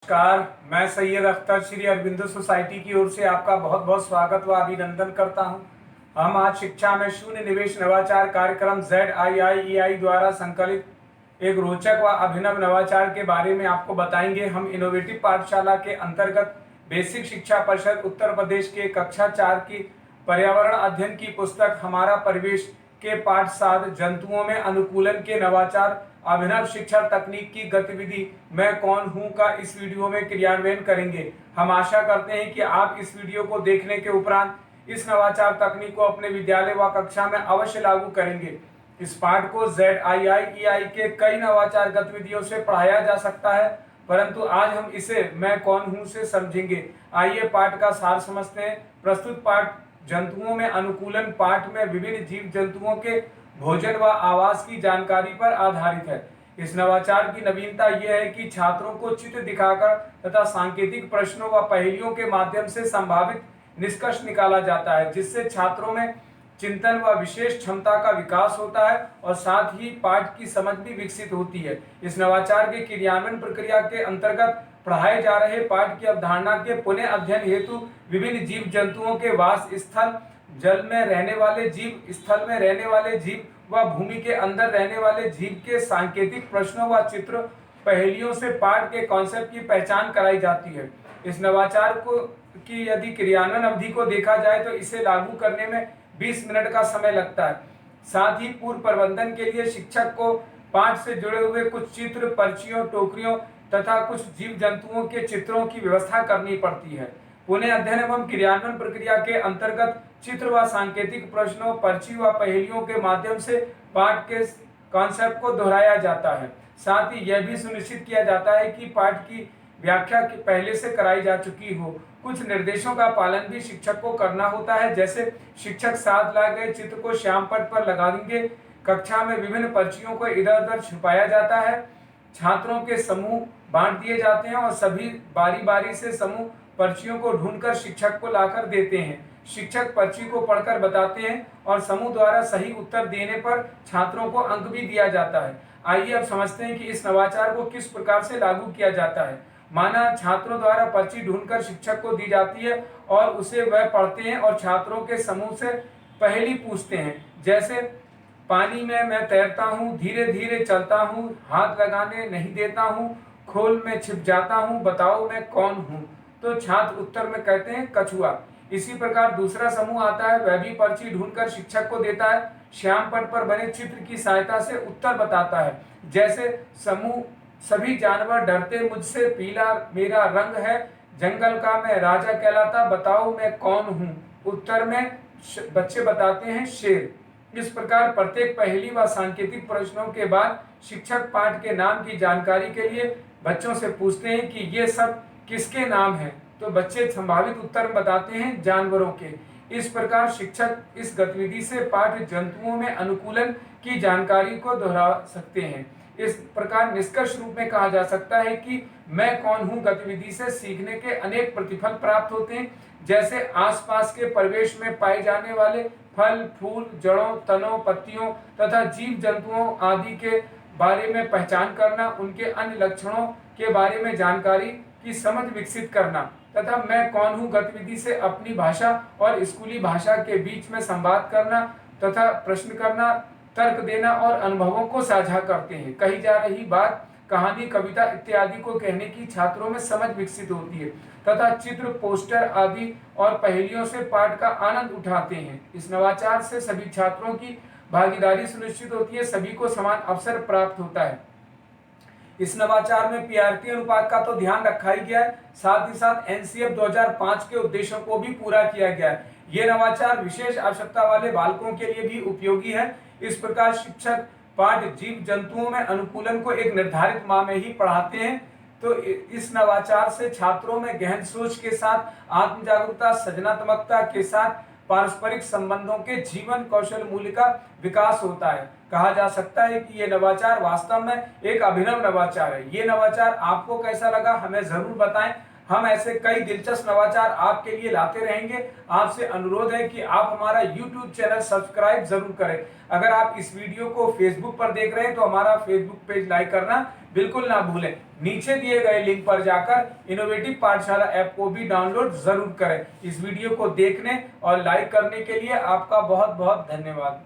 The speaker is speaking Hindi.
नमस्कार। मैं सैयद अख्तर श्री अरविंदो सोसाइटी की ओर से आपका बहुत बहुत स्वागत व अभिनंदन करता हूं। हम आज शिक्षा में शून्य निवेश नवाचार कार्यक्रम ZIIEI द्वारा संकलित एक रोचक व अभिनव नवाचार के बारे में आपको बताएंगे। हम इनोवेटिव पाठशाला के अंतर्गत बेसिक शिक्षा परिषद उत्तर प्रदेश के कक्षा 4 की पर्यावरण अध्ययन की पुस्तक हमारा परिवेश के पाठ 7 जंतुओं में अनुकूलन के नवाचार अभिनव शिक्षा तकनीक की गतिविधि मैं कौन हूं का इस वीडियो में क्रियान्वयन करेंगे। हम आशा करते हैं कि आप इस वीडियो को देखने के उपरांत इस नवाचार तकनीक को अपने विद्यालय व कक्षा में अवश्य लागू करेंगे। इस पाठ को ZIIEI के कई नवाचार गतिविधियों से पढ़ाया जा सकता है, परंतु आज हम इसे मैं कौन हूं से समझेंगे। आइए पाठ का सार समझते हैं। प्रस्तुत पाठ जंतुओं में अनुकूलन पाठ में विभिन्न जीव जंतुओं के भोजन व आवास की जानकारी पर आधारित है। इस नवाचार की नवीनता यह है कि छात्रों को चित्र दिखाकर तथा सांकेतिक प्रश्नों व पहेलियों के माध्यम से संभावित निष्कर्ष निकाला जाता है, जिससे छात्रों में चिंतन व विशेष क्षमता का विकास होता है और साथ ही पाठ की समझ भी विकसित होती है। इस नवाचार के क्रियान्वयन प्रक्रिया के अंतर्गत पढ़ाए जा रहे पाठ की अवधारणा के पुनः अध्ययन हेतु विभिन्न जीव जंतुओं के वास स्थल, जल में रहने वाले जीव, स्थल में रहने वाले जीव व भूमि के अंदर रहने वाले जीव के सांकेतिक प्रश्नों व चित्र पहेलियों से पाठ के कॉन्सेप्ट की पहचान कराई जाती है। इस नवाचार को की यदि क्रियान्वयन अवधि को देखा जाए तो इसे लागू करने में 20 मिनट का समय लगता है। साथ ही पूर्व प्रबंधन के लिए शिक्षक को पाठ से जुड़े हुए कुछ चित्र, पर्चियों, टोकरियों तथा कुछ जीव जंतुओं के चित्रों की व्यवस्था करनी पड़ती है। पुनः अध्ययन एवं क्रियान्वयन प्रक्रिया के अंतर्गत चित्र व सांकेतिक प्रश्नों, पर्ची व पहेलियों के माध्यम से पाठ के कॉन्सेप्ट को दोहराया जाता है। साथ ही यह भी सुनिश्चित किया जाता है कि पाठ की व्याख्या पहले से कराई जा चुकी हो। कुछ निर्देशों का पालन भी शिक्षक को करना होता है, जैसे शिक्षक साथ लाए गए चित्र को श्यामपट्ट पर लगा देंगे। कक्षा में विभिन्न पर्चियों को इधर उधर छिपाया जाता है। छात्रों के समूह बांट दिए जाते हैं और सभी बारी बारी से समूह पर्चियों को ढूंढकर शिक्षक को लाकर देते हैं। शिक्षक पर्ची को पढ़कर बताते हैं और समूह द्वारा सही उत्तर देने पर छात्रों को अंक भी दिया जाता है। आइए अब समझते हैं कि इस नवाचार को किस प्रकार से लागू किया जाता है। माना छात्रों द्वारा पर्ची ढूंढकर शिक्षक को दी जाती है और उसे वह पढ़ते हैं और छात्रों के समूह से पहेली पूछते हैं, जैसे पानी में मैं तैरता हूँ, धीरे धीरे चलता हूँ, हाथ लगाने नहीं देता हूँ, खोल में छिप जाता हूँ, बताओ मैं कौन हूँ। तो छात्र उत्तर में कहते हैं कछुआ। इसी प्रकार दूसरा समूह आता है, वह भी पर्ची ढूंढकर शिक्षक को देता है। श्यामपट्ट पर बने चित्र की सहायता से उत्तर बताता है, जैसे समूह सभी जानवर डरते मुझसे, पीला मेरा रंग है, जंगल का मैं राजा कहलाता, बताओ मैं कौन हूँ। उत्तर में बच्चे बताते हैं शेर। इस प्रकार प्रत्येक पहेली व सांकेतिक प्रश्नों के बाद शिक्षक पाठ के नाम की जानकारी के लिए बच्चों से पूछते हैं कि ये सब किसके नाम हैं, तो बच्चे संभावित उत्तर बताते हैं जानवरों के। इस प्रकार शिक्षक इस गतिविधि से पाठ जंतुओं में अनुकूलन की जानकारी को दोहरा सकते हैं। इस प्रकार निष्कर्ष रूप में कहा जा सकता है कि मैं कौन हूं गतिविधि से सीखने के अनेक प्रतिफल प्राप्त होते हैं, जैसे आसपास के परिवेश में पाए जाने वाले फल, फूल, जड़ों, तनों, पत्तियों तथा जीव जंतुओं आदि के बारे में पहचान करना, उनके अन्य लक्षणों के बारे में जानकारी की समझ विकसित करना तथा मैं कौन हूं गतिविधि से अपनी भाषा और स्कूली भाषा के बीच में संवाद करना तथा प्रश्न करना, तर्क देना और अनुभवों को साझा करते हैं। कही जा रही बात, कहानी, कविता इत्यादि को कहने की छात्रों में समझ विकसित होती है तथा चित्र, पोस्टर आदि और पहेलियों से पाठ का आनंद उठाते हैं। इस नवाचार से सभी छात्रों की भागीदारी सुनिश्चित होती है, सभी को समान अवसर प्राप्त होता है। इस नवाचार में पीआरटी अनुपात का तो ध्यान रखा ही गया है, साथ ही साथ NCF 2005 के उद्देश्यों को भी पूरा किया गया है। ये नवाचार विशेष आवश्यकता वाले बालकों के लिए भी उपयोगी है। इस प्रकार शिक्षक पाठ जीव जंतुओं में अनुकूलन को एक निर्धारित माह में ही पढ़ाते हैं। तो इस नवाचार से छात्रों में गहन सोच के साथ आत्म जागरूकता, सृजनात्मकता के साथ पारस्परिक संबंधों के जीवन कौशल मूल्य का विकास होता है। कहा जा सकता है कि ये नवाचार वास्तव में एक अभिनव नवाचार है। ये नवाचार आपको कैसा लगा हमें जरूर बताएं। हम ऐसे कई दिलचस्प नवाचार आपके लिए लाते रहेंगे। आपसे अनुरोध है कि आप हमारा YouTube चैनल सब्सक्राइब जरूर करें। अगर आप इस वीडियो को Facebook पर देख रहे हैं तो हमारा Facebook पेज लाइक करना बिल्कुल ना भूलें। नीचे दिए गए लिंक पर जाकर इनोवेटिव पाठशाला ऐप को भी डाउनलोड जरूर करें। इस वीडियो को देखने और लाइक करने के लिए आपका बहुत बहुत धन्यवाद।